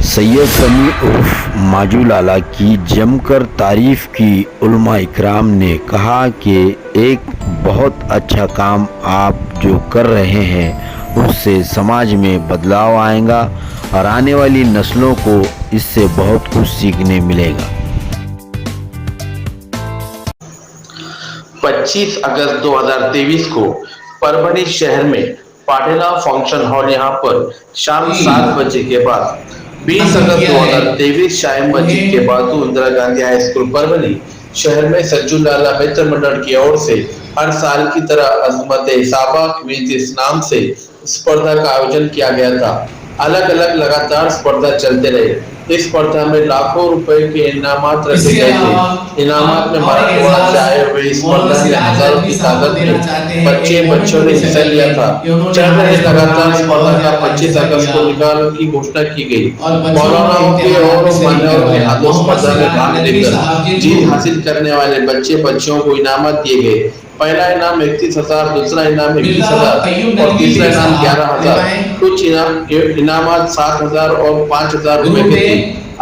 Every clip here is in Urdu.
سید سمیع عرف ماجو لالا کی جم کر تعریف کی علماء اکرام نے کہا کہ ایک بہت اچھا کام آپ جو کر رہے ہیں اس سے سماج میں بدلاؤ آئے گا اور آنے والی نسلوں کو اس سے بہت کچھ سیکھنے ملے گا۔ 25 اگست 2023 کو پربھنی شہر میں پاٹیلا فنکشن ہال یہاں پر شام 7 بجے کے بعد 20 اگست 2023 شام مسجد کے بازو اندرا گاندھی ہائی اسکول پربھنی شہر میں سجو لالا متر منڈل کی اور سے ہر سال کی طرح عظمت صحابہ کویز اس نام سے اسپردھا کا آیوجن کیا گیا تھا۔ الگ الگ لگاتار اسپردھا چلتے رہے۔ اس اسپردھا میں لاکھوں روپے کے انعامات رکھے گئے تھے۔ انعامات میں مراٹھواڑہ سے آئے ہوئے اس اسپردھا میں ہزاروں کی تعداد میں بچوں نے حصہ لیا تھا۔ چل رہے لگاتار اسپردھا کا 25 اگست کو نکالنے کی گھوشنا کی گئی۔ مولانا کے اور مانیوں کے ہاتھوں اسپردھا میں بھاگ لے کر جیت حاصل کرنے والے بچوں کو انعامات دیے گئے۔ پہلا انعام 31,000، دوسرا انعام 21,000 اور تیسرا انعام 11,000۔ کچھ انعامات 7,000 اور 5,000 روپے کے تھے۔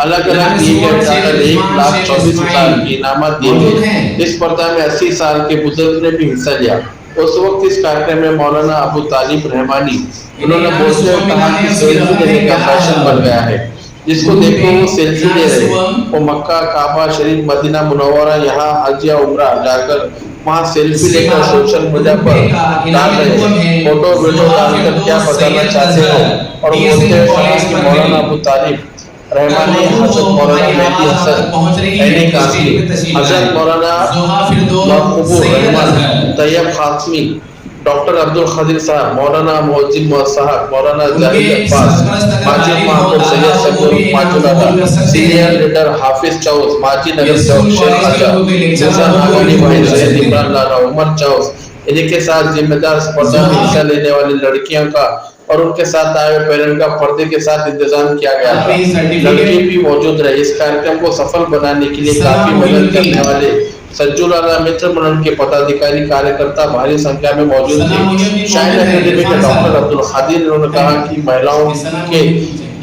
الگ الگ دیے گئے ٹوٹل 1,24,000 کے انعامات دیے گئے۔ اس اسپردھا میں 80 سال کے بزرگ نے بھی حصہ لیا۔ اس وقت اس کارکرم میں مولانا ابو طالب رحمانی انہوں نے بولتے ہوئے کہا کہ سیلفی لینے کا فیشن بن گیا ہے، جس کو دیکھو وہ سیلفی لے رہے۔ وہ مکہ، کعبہ شریف، مدینہ منورہ، یہاں حج یا عمرہ جا کر وہاں سیلفی لے کر سوشل میڈیا پر ڈال رہے ہیں۔ فوٹو ویڈیو ڈال کر کیا بتانا چاہتے ہو؟ اور بولتے ہوئے کہا کہ مولانا ابو طالب رحمانی، حضرت مولانا مہدی حسن عینی قاسمی، حضرت مولانا مرحوم رحمان طیب قاسمی، ڈاکٹر عبدالقادر صاحب، مولانا معظم صاحب، مولانا زاہد عباس، ماجد محمد سید سمیع عرف ماجو لالا، سینئر لیڈر حافظ چاؤس، ماجی نگر چوک شیخ خواجہ، مرزا ناگانی بھائی، زید عمران لالا، عمر چاؤس، انہی کے ساتھ ذمہ دار اسپردھا میں حصہ لینے والی لڑکیوں کا اور ان کے ساتھ آئے ہوئے پیرنٹ کا پردے کے ساتھ انتظام کیا گیا تھا۔ لڑکی بھی موجود رہے۔ اس کارکرم کو سفل بنانے کے لیے کافی مدد کرنے والے سجو لالا متر منڈل کے پدادھیکاری کاریہ بھاری سنکھیا میں موجود تھے۔ شاہین اکیڈمی کے ڈاکٹر عبدالقادر انہوں نے کہا کہ مہیلاؤں کے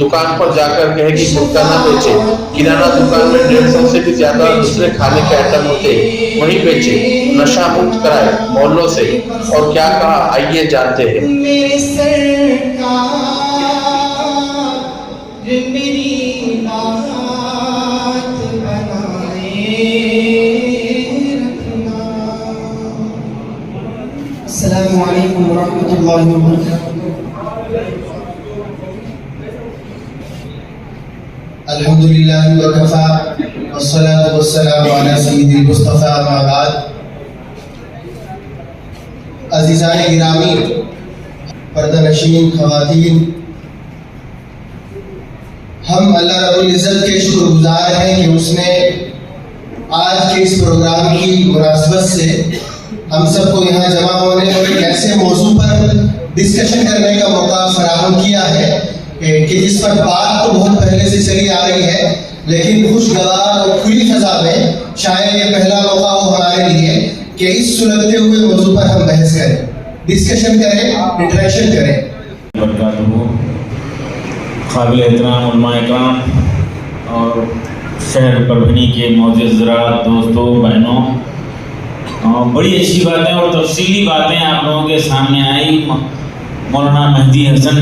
دکان پر جا کر کہے کہ گٹکا نہ بیچے، کرانہ دکان میں 150 سے بھی زیادہ دوسرے کھانے کے آئٹم ہوتے وہی بیچے، نشہ مکت کرائے محلوں سے۔ اور کیا کہا آئیے جانتے ہیں۔ السلام علیکم ورحمۃ اللہ وبرکاتہ۔ الحمدللہ وکفی والصلاة والسلام علی سید المصطفیٰ اما بعد۔ عزیزان گرامی، پردہ نشین خواتین، ہم اللہ رب العزت کے شکر گزار ہیں کہ اس نے آج کے اس پروگرام کی مناسبت سے ہم سب کو یہاں جمع ہونے اور ایک ایسے موضوع پر ڈسکشن کرنے کا موقع فراہم کیا ہے کہ جس پر بات تو بہت پہلے سے چلی آ رہی ہے، لیکن خوشگوار اور کھلی فضا میں شاید یہ پہلا موقع ہو ہمارے لیے کہ اس سلگتے ہوئے موضوع پر ہم بحث کریں، ڈسکشن کریں، انٹریکشن کریں۔ قابل احترام علماء اکرام اور شہر پربھنی کے معزز حضرات، دوستوں، بہنوں، بڑی اچھی باتیں اور تفصیلی باتیں آپ لوگوں کے سامنے آئی۔ مولانا مہدی حسن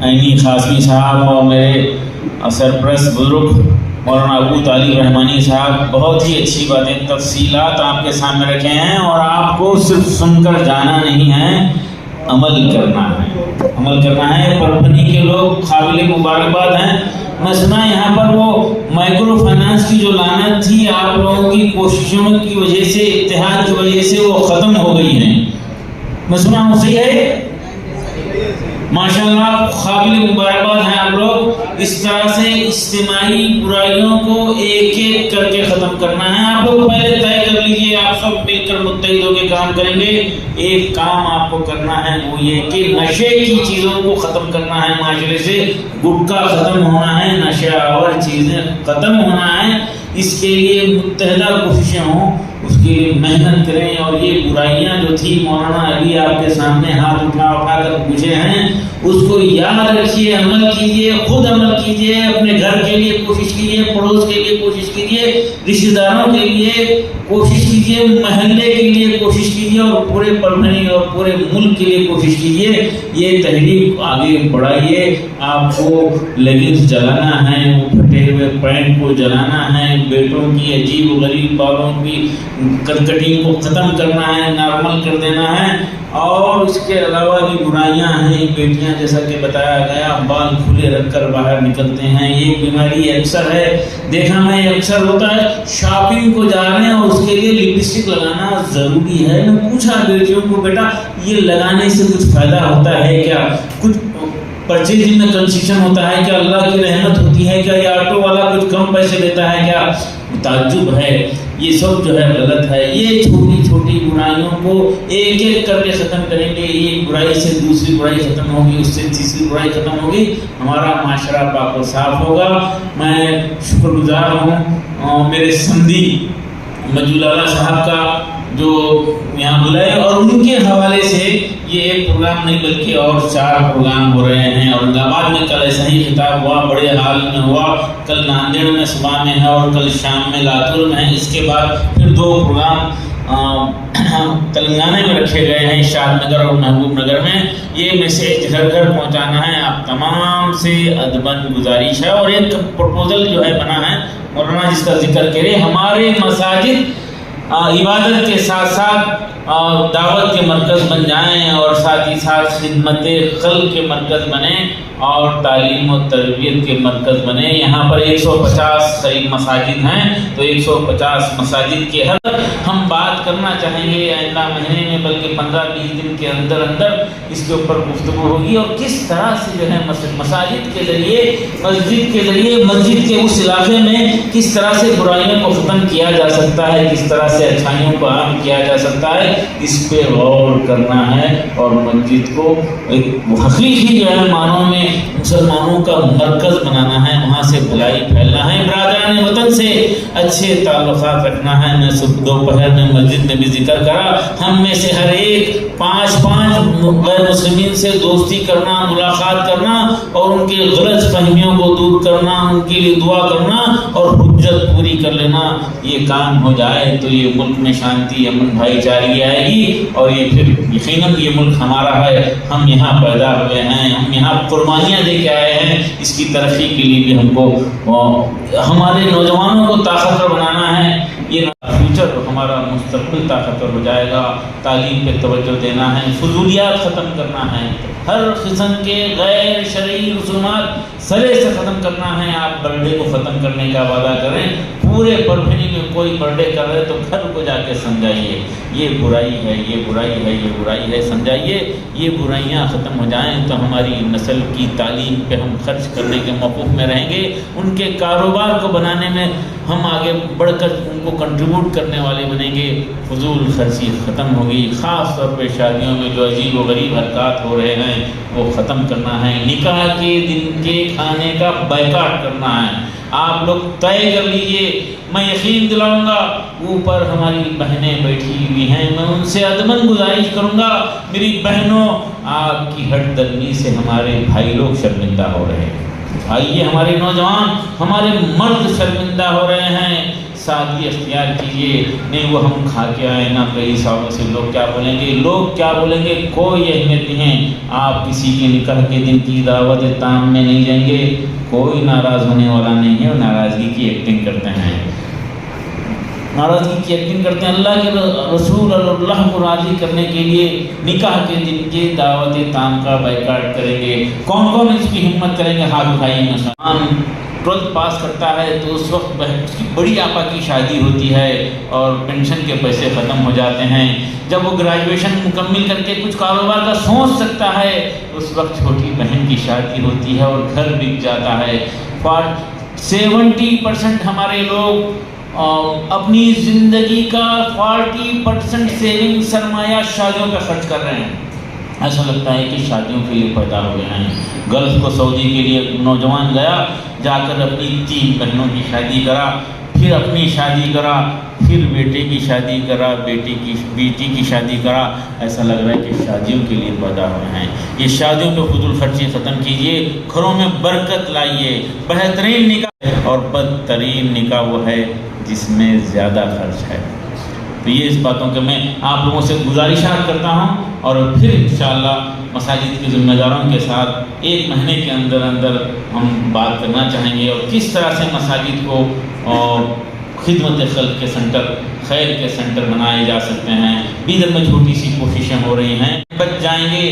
عینی قاسمی صاحب اور میرے سرپرست بزرگ مولانا ابو طالب رحمانی صاحب بہت ہی اچھی باتیں، تفصیلات آپ کے سامنے رکھے ہیں، اور آپ کو صرف سن کر جانا نہیں ہے، عمل کرنا ہے۔ عمل کرنا ہے۔ پربھنی کے لوگ قابل مبارکباد ہیں۔ میں سنا یہاں پر وہ مائکرو فائنانس کی جو لعنت تھی آپ لوگوں کی کوششوں کی وجہ سے، اتحاد کی وجہ سے وہ ختم ہو گئی ہیں۔ میں سنا ہوں، صحیح ہے؟ ماشاءاللہ قابل مبارکباد ہیں آپ لوگ۔ اس طرح سے اجتماعی برائیوں کو ایک ایک کر کے ختم کرنا ہے۔ آپ لوگ پہلے طے کر لیجیے، آپ سب مل کر متحد ہو کے کام کریں گے۔ ایک کام آپ کو کرنا ہے، وہ یہ کہ نشے کی چیزوں کو ختم کرنا ہے معاشرے سے۔ گٹکا ختم ہونا ہے، نشہ اور چیزیں ختم ہونا ہے۔ اس کے لیے متحدہ کوششیں ہوں۔ اس کے لیے محنت کریں. اور یہ برائیاں جو تھی مولانا ابھی آپ کے سامنے ہاتھ اٹھا کر پوچھے ہیں, اس کو یاد رکھیے, عمل کیجیے, خود عمل کیجیے, اپنے گھر کے لیے کوشش کیجیے, پڑوس کے لیے کوشش کیجیے, رشتہ داروں کے لیے کوشش کیجیے, محلے کے لیے کوشش کیجیے, اور پورے پربھنی اور پورے ملک کے لیے کوشش کیجیے. یہ تحریک آگے بڑھائیے. آپ کو لیگنس جلانا ہے, وہ پھٹے ہوئے پینٹ کو جلانا ہے, بیٹوں کی عجیب و غریب بالوں کی کٹنگ کو ختم کرنا ہے, نارمل کر دینا ہے. اور اس کے علاوہ بھی برائیاں ہیں, بیٹیاں جیسا کہ بتایا گیا بال کھلے رکھ کر باہر نکلتے ہیں. یہ بیماری اکثر ہے, دیکھا میں اکثر ہوتا ہے, شاپنگ کو جا رہے ہیں اور اس کے لیے لپسٹک لگانا ضروری ہے. میں پوچھا بیٹیوں کو, بیٹا یہ لگانے سے کچھ فائدہ ہوتا ہے کیا, کچھ پرچیزنگ میں کنسیشن ہوتا ہے کیا, اللہ کی رحمت ہوتی ہے کیا, یا آٹو والا کچھ کم پیسے دیتا ہے کیا؟ تعجب ہے. یہ سب جو ہے غلط ہے. یہ چھوٹی چھوٹی برائیوں کو ایک ایک کر کے ختم کریں گے. ایک برائی سے دوسری برائی ختم ہوگی, اس سے تیسری برائی ختم ہوگی, ہمارا معاشرہ پاک و صاف ہوگا. میں شکر گزار ہوں میرے سندھی مجو لالا صاحب کا جو یہاں بلائے, اور ان کے حوالے سے یہ ایک پروگرام نہیں بلکہ اور 4 پروگرام ہو رہے ہیں. اورنگ آباد میں کل ایسا ہی خطاب ہوا, بڑے حال میں ہوا, کل ناندیڑ میں صبح میں ہے اور کل شام میں لاتور میں ہے. اس کے بعد پھر 2 پروگرام تلنگانہ میں رکھے گئے ہیں, شاد نگر اور محبوب نگر میں. یہ میسیج گھر گھر پہنچانا ہے. آپ تمام سے ادباً گزارش ہے. اور ایک پروپوزل جو ہے بنا ہے مولانا جس کا ذکر کرے, ہمارے مساجد عبادت کے ساتھ ساتھ دعوت کے مرکز بن جائیں, اور ساتھ ہی ساتھ خدمت خلق کے مرکز بنیں, اور تعلیم و تربیت کے مرکز بنے. یہاں پر 150 قریب مساجد ہیں, تو 150 مساجد کے حق ہم بات کرنا چاہیں گے آئندہ مہینے میں, بلکہ 15-20 دن کے اندر اندر اس کے اوپر گفتگو ہوگی. اور کس طرح سے جو ہے مساجد کے ذریعے, مسجد کے ذریعے, مسجد کے اس علاقے میں کس طرح سے برائیوں کو ختم کیا جا سکتا ہے, کس طرح سے اچھائیوں کو عام کیا جا سکتا ہے, اس پہ غور کرنا ہے. اور مسجد کو ایک حقیقی جو ہے معنوں میں مسلمانوں کا مرکز بنانا ہے, وہاں سے بھلائی پھیلنا ہے, برادران وطن سے اچھے تعلقات رکھنا ہے. میں صبح دوپہر میں مسجد میں بھی ذکر کرا, ہم میں سے ہر ایک 5 غیر مسلمین سے دوستی کرنا, ملاقات کرنا, اور ان کے غلط فہمیوں کو دور کرنا, ان کے لیے دعا کرنا اور حجت پوری کر لینا. یہ کام ہو جائے تو یہ ملک میں شانتی, امن, بھائی چارگی آئے گی. اور یہ پھر یقیناً یہ ملک ہمارا ہے, ہم یہاں پیدا ہوئے ہیں, ہم یہاں قربانیاں دے کے آئے ہیں. اس کی ترقی کے لیے بھی ہم کو ہمارے نوجوانوں کو طاقتور بنانا ہے. یہ فیوچر ہمارا مستقبل طاقتور ہو جائے گا. تعلیم پہ توجہ دینا ہے, فضولیات ختم کرنا ہے, ہر قسم کے غیر شرعی رسومات سرے سے ختم کرنا ہے. آپ برتھ ڈے کو ختم کرنے کا وعدہ کریں. پورے پربھنی میں کوئی برتھ ڈے کر رہے تو گھر کو جا کے سمجھائیے یہ برائی ہے, یہ برائی ہے, یہ برائی ہے, سمجھائیے. یہ برائیاں ختم ہو جائیں تو ہماری نسل کی تعلیم پہ ہم خرچ کرنے کے موقف میں رہیں گے. ان کے کاروبار کو بنانے میں ہم آگے بڑھ کر ان کو کنٹریبیوٹ کرنے والے بنیں گے. فضول خرچی ختم ہوگی. خاص طور پہ شادیوں میں جو عجیب و غریب حرکات ہو رہے ہیں وہ ختم کرنا ہے. نکاح کے دن کے کھانے کا بائیکاٹ کرنا ہے. آپ لوگ طے کر لیجئے, میں یقین دلاؤں گا. اوپر ہماری بہنیں بیٹھی ہوئی ہیں, میں ان سے ادباً گزارش کروں گا, میری بہنوں آپ کی ہٹ درمی سے ہمارے بھائی لوگ شرمندہ ہو رہے ہیں. آئیے ہمارے نوجوان, ہمارے مرد شرمندہ ہو رہے ہیں. سادگی اختیار کیجیے. نہیں وہ ہم کھا کے آئے نا کئی سالوں سے, لوگ کیا بولیں گے, لوگ کیا بولیں گے, کوئی اہمیت نہیں ہے. آپ کسی کے نکاح کے دن کی دعوت تام میں نہیں جائیں گے, کوئی ناراض ہونے والا نہیں ہے. ناراضگی کی ایکٹنگ کرتے ہیں, ناراضگی کی ایکٹنگ کرتے ہیں. اللہ کے رسول اور اللہ کو راضی کرنے کے لیے نکاح کے دن کے دعوت تام کا بائیکاٹ کریں گے. کون کون اس کی ہمت کریں گے؟ ہاتھ اٹھائیے. مسلمان 12th پاس کرتا ہے تو اس وقت اس کی بڑی آپا کی شادی ہوتی ہے اور پینشن کے پیسے ختم ہو جاتے ہیں. جب وہ گریجویشن مکمل کر کے کچھ کاروبار کا سوچ سکتا ہے اس وقت چھوٹی بہن کی شادی ہوتی ہے اور گھر بک جاتا ہے. 70% ہمارے لوگ اپنی زندگی کا 40% سیونگ سرمایہ شادیوں پہ خرچ کر رہے ہیں. ایسا لگتا ہے کہ شادیوں کے لیے پیدا ہوئے ہیں. گلف کو سعودی کے لیے نوجوان گیا, جا کر اپنی 3 بہنوں کی شادی کرا, پھر اپنی شادی کرا, پھر بیٹے کی شادی کرا، بیٹی کی شادی کرا، ایسا لگ رہا ہے کہ شادیوں کے لیے پیدا ہوئے ہیں۔ یہ شادیوں پہ فضول خرچی ختم کیجئے، گھروں میں برکت لائیے۔ بہترین نکاح اور بدترین نکاح وہ ہے جس میں زیادہ خرچ ہے۔ تو یہ اس باتوں کے میں آپ لوگوں سے گزارشات کرتا ہوں، اور پھر انشاءاللہ مساجد کے ذمہ داروں کے ساتھ 1 مہینے کے اندر ہم بات کرنا چاہیں گے، اور کس طرح سے مساجد کو خدمت خلق کے سنٹر، خیر کے سنٹر بنائے جا سکتے ہیں۔ بیدر میں چھوٹی سی کوششیں ہو رہی ہیں، بچ جائیں گے۔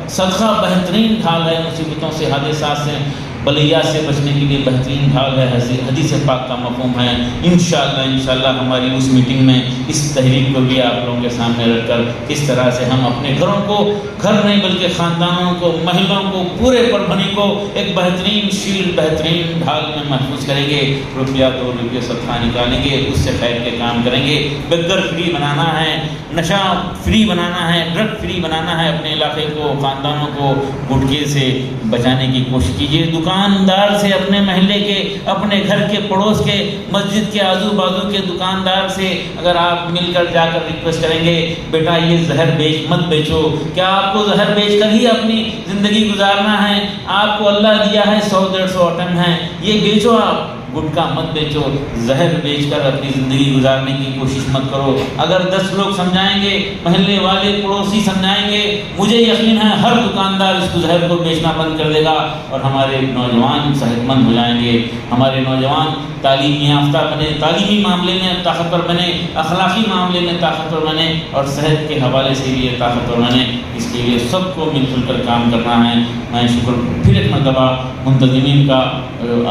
صدقہ بہترین ڈھال ہے مصیبتوں سے، حادثات سے، بلیات سے بچنے کے لیے بہترین ڈھال ہے۔ حدیث پاک کا مفہوم ہے۔ انشاءاللہ ہماری اس میٹنگ میں اس تحریک کو بھی آپ لوگوں کے سامنے رکھ کر کس طرح سے ہم اپنے گھروں کو، گھر نہیں بلکہ خاندانوں کو، محلوں کو، پورے پربھنی کو ایک بہترین شیلڈ، بہترین ڈھال میں محفوظ کریں گے۔ روپیہ 2 روپیہ صدقہ نکالیں گے، اس سے خیر کے کام کریں گے۔ بگر فری بنانا ہے، نشہ فری بنانا ہے، ڈرگ فری بنانا ہے۔ اپنے علاقے کو، خاندانوں کو گٹکے سے بچانے کی کوشش کیجیے۔ دکاندار سے، اپنے محلے کے، اپنے گھر کے، پڑوس کے، مسجد کے آزو بازو کے دکاندار سے اگر آپ مل کر جا کر ریکویسٹ کریں گے، بیٹا یہ زہر مت بیچو۔ کیا آپ کو زہر بیچ کر ہی اپنی زندگی گزارنا ہے؟ آپ کو اللہ دیا ہے 100-150 ایٹم ہیں، یہ بیچو آپ۔ گٹکا مت بیچو، زہر بیچ کر اپنی زندگی گزارنے کی کوشش مت کرو۔ اگر 10 لوگ سمجھائیں گے، محلے والے، پڑوسی سمجھائیں گے، مجھے یقین ہے ہر دکاندار اس کو زہر کو بیچنا بند کر دے گا، اور ہمارے نوجوان صحت مند ہو جائیں گے۔ ہمارے نوجوان تعلیم یافتہ بنے، تعلیمی معاملے میں طاقتور بنے، اخلاقی معاملے میں طاقتور بنے، اور صحت کے حوالے سے بھی یہ طاقتور بنے۔ اس کے لیے سب کو مل جل کر کام کرنا ہے۔ میں شکر پھر ایک مرتبہ منتظمین کا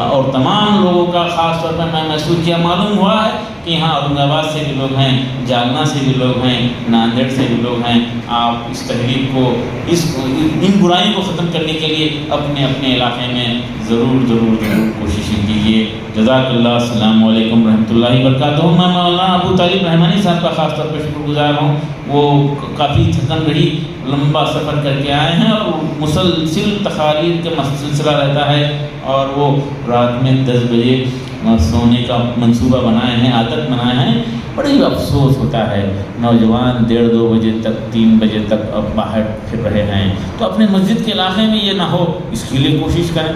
اور تمام لوگوں کا خاص طور پر میں محسوس کیا، معلوم ہوا ہے کہ یہاں اورنگ آباد سے بھی لوگ ہیں، جالنا سے بھی لوگ ہیں، ناندیڑ سے بھی لوگ ہیں۔ آپ اس تحریک کو، ان برائیوں کو ختم کرنے کے لیے اپنے اپنے علاقے میں ضرور کوششیں کیجیے۔ جزاک اللہ۔ السلام علیکم ورحمۃ اللہ وبرکاتہ۔ میں مولانا ابو طالب رحمانی صاحب کا خاص طور پر شکر گزار ہوں۔ وہ کافی تھکن گھڑی لمبا سفر کر کے آئے ہیں، اور مسلسل تقاریر کا سلسلہ رہتا ہے، اور وہ رات میں 10 بجے سونے کا منصوبہ بنائے ہیں، عادت بنائے ہیں۔ بڑی افسوس ہوتا ہے، نوجوان 1:30-2 بجے تک، 3 بجے تک اب باہر پھر رہے ہیں۔ تو اپنے مسجد کے علاقے میں یہ نہ ہو، اس کے لیے کوشش کریں۔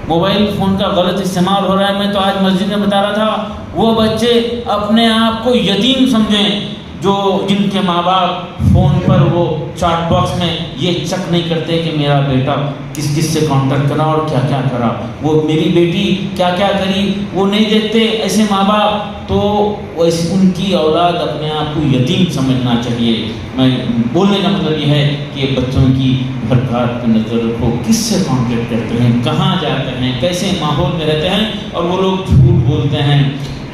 موبائل فون کا غلط استعمال ہو رہا ہے۔ میں تو آج مسجد میں بتا رہا تھا، وہ بچے اپنے آپ کو یتیم سمجھیں جن کے ماں باپ فون پر وہ چیٹ باکس میں یہ چیک نہیں کرتے کہ میرا بیٹا کس سے کانٹیکٹ کرا اور کیا کیا کرا، وہ میری بیٹی کیا کیا کری، وہ نہیں دیکھتے ایسے ماں باپ۔ تو ان کی اولاد اپنے آپ کو یتیم سمجھنا چاہیے۔ میں بولنے کا مطلب یہ ہے کہ بچوں کی حرکات پر نظر رکھو، کس سے کانٹیکٹ کرتے ہیں، کہاں جاتے ہیں، کیسے ماحول میں رہتے ہیں۔ اور وہ لوگ جھوٹ بولتے ہیں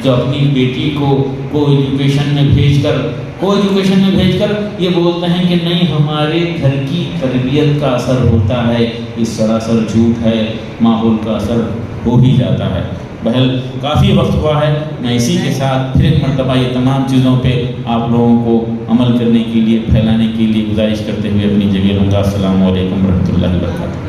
جو اپنی بیٹی کو ایجوکیشن میں بھیج کر یہ بولتے ہیں کہ نہیں ہمارے گھر کی تربیت کا اثر ہوتا ہے۔ یہ سراسر جھوٹ ہے، ماحول کا اثر ہو ہی جاتا ہے۔ بہرحال کافی وقت ہوا ہے، میں اسی کے ساتھ پھر ایک مرتبہ یہ تمام چیزوں پہ آپ لوگوں کو عمل کرنے کے لیے، پھیلانے کے لیے گزارش کرتے ہوئے اپنی جگہ لوں گا۔ السلام علیکم ورحمۃ اللہ وبرکاتہ۔